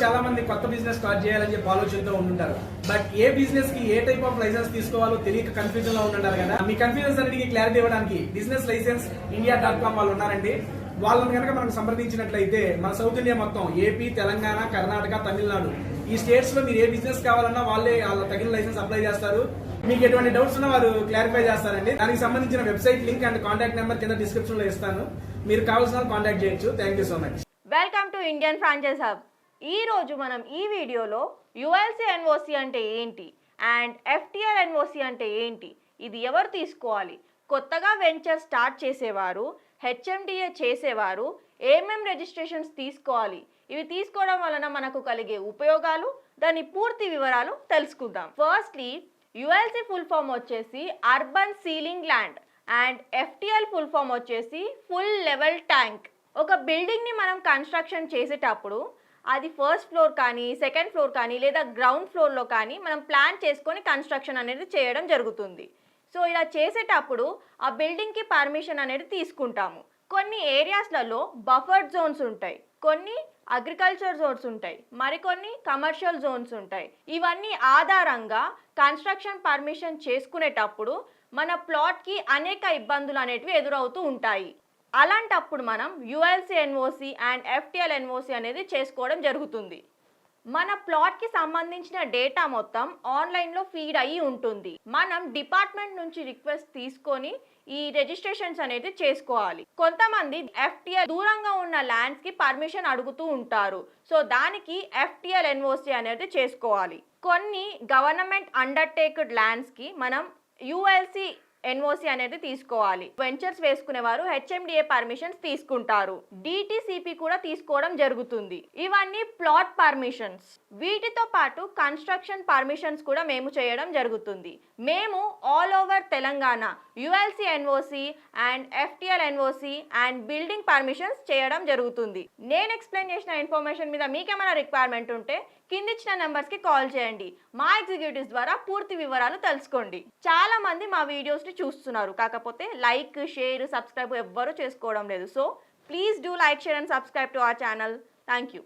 చాలా మంది కొత్త బిజినెస్ స్టార్ట్ చేయాలని చెప్పి ఆలోచనతో ఉంటుంటారు. బట్ ఏ బిజినెస్ కి ఏ టైప్ ఆఫ్ లైసెన్స్ తీసుకోవాలో తెలియక కన్ఫ్యూజన్ లో ఉంటుంటారు కదా. మీ కన్ఫ్యూజన్స్ అన్నిటికీ క్లారిటీ ఇవ్వడానికి బిజినెస్ లైసెన్స్ ఇండియా.com వాళ్ళు ఉన్నారండి. వాళ్ళని కనుక మనకు సంప్రదించినట్లయితే మన సౌత్ ఇండియా మొత్తం ఏపీ, తెలంగాణ, కర్ణాటక, తమిళనాడు ఈ స్టేట్స్ లో మీరు ఏ బిజినెస్ కావాలన్నా వాళ్ళే వాళ్ళ తగిన లైసెన్స్ అప్లై చేస్తారు. మీకు ఎటువంటి డౌట్స్ ఉన్నా వారు క్లారిఫై చేస్తారండి. దానికి సంబంధించిన website link and contact number కింద డిస్క్రిప్షన్ లో ఇస్తాను. మీరు కావాల్సిన కాంటాక్ట్ చేయొచ్చు. Thank you so much. Welcome to Indian franchise hub. ఈ రోజు మనం ఈ వీడియోలో యుఎల్సి ఎన్ఓసి అంటే ఏంటి అండ్ ఎఫ్టిఎల్ ఎన్ఓసి అంటే ఏంటి, ఇది ఎవరు తీసుకోవాలి, కొత్తగా వెంచర్ స్టార్ట్ చేసేవారు, హెచ్ఎండిఏ చేసేవారు ఏమేం రిజిస్ట్రేషన్స్ తీసుకోవాలి, ఇవి తీసుకోవడం వలన మనకు కలిగే ఉపయోగాలు, దాని పూర్తి వివరాలు తెలుసుకుందాం. ఫస్ట్లీ యుఎల్సి ఫుల్ ఫామ్ వచ్చేసి urban ceiling land and FTL full form వచ్చేసి ఫుల్ లెవెల్ ట్యాంక్. ఒక బిల్డింగ్ని మనం కన్స్ట్రక్షన్ చేసేటప్పుడు అది ఫస్ట్ ఫ్లోర్ కానీ, సెకండ్ ఫ్లోర్ కానీ, లేదా గ్రౌండ్ ఫ్లోర్లో కానీ మనం ప్లాన్ చేసుకొని కన్స్ట్రక్షన్ అనేది చేయడం జరుగుతుంది. సో ఇలా చేసేటప్పుడు ఆ బిల్డింగ్కి పర్మిషన్ అనేది తీసుకుంటాము. కొన్ని ఏరియాస్లలో బఫర్ జోన్స్ ఉంటాయి, కొన్ని అగ్రికల్చర్ జోన్స్ ఉంటాయి, మరికొన్ని కమర్షియల్ జోన్స్ ఉంటాయి. ఇవన్నీ ఆధారంగా కన్స్ట్రక్షన్ పర్మిషన్ చేసుకునేటప్పుడు మన ప్లాట్కి అనేక ఇబ్బందులు అనేటివి ఎదురవుతూ ఉంటాయి. అలాంటప్పుడు మనం ULC NOC and FTL NOC అనేది చేసుకోవడం జరుగుతుంది. మన ప్లాట్కి సంబంధించిన డేటా మొత్తం ఆన్లైన్లో ఫీడ్ అయ్యి ఉంటుంది. మనం డిపార్ట్మెంట్ నుంచి రిక్వెస్ట్ తీసుకొని ఈ రిజిస్ట్రేషన్స్ అనేది చేసుకోవాలి. కొంతమంది ఎఫ్టిఎల్ దూరంగా ఉన్న ల్యాండ్స్కి పర్మిషన్ అడుగుతూ ఉంటారు. సో దానికి ఎఫ్టిఎల్ ఎన్ఓసి అనేది చేసుకోవాలి. కొన్ని గవర్నమెంట్ అండర్టేక్డ్ ల్యాండ్స్కి మనం యుఎల్సి ఎన్ఓసి అనేది తీసుకోవాలి. వెంచర్స్ వేసుకునేవారు హెచ్ఎండిఏ పర్మిషన్స్ తీసుకుంటారు. డిటిసిపి కూడా తీసుకోవడం జరుగుతుంది. ఇవన్నీ ప్లాట్ పర్మిషన్స్. వీటితో పాటు కన్స్ట్రక్షన్ పర్మిషన్స్ కూడా మేము చేయడం జరుగుతుంది. మేము all over Telangana ULC NOC and FTL NOC and building permissions చేయడం జరుగుతుంది. నేను ఎక్స్ప్లెయిన్ చేసిన ఇన్ఫర్మేషన్ మీద మీకేమైనా రిక్వైర్మెంట్ ఉంటే కిందిచ్చిన నెంబర్స్కి కాల్ చేయండి. మా ఎగ్జిక్యూటివ్స్ ద్వారా పూర్తి వివరాలు తెలుసుకోండి. చాలా మంది మా వీడియోస్ని చూస్తున్నారు, కాకపోతే లైక్, షేర్, సబ్స్క్రైబ్ ఎవ్వరూ చేసుకోవడం లేదు. So please do like, share and subscribe to our channel. Thank you.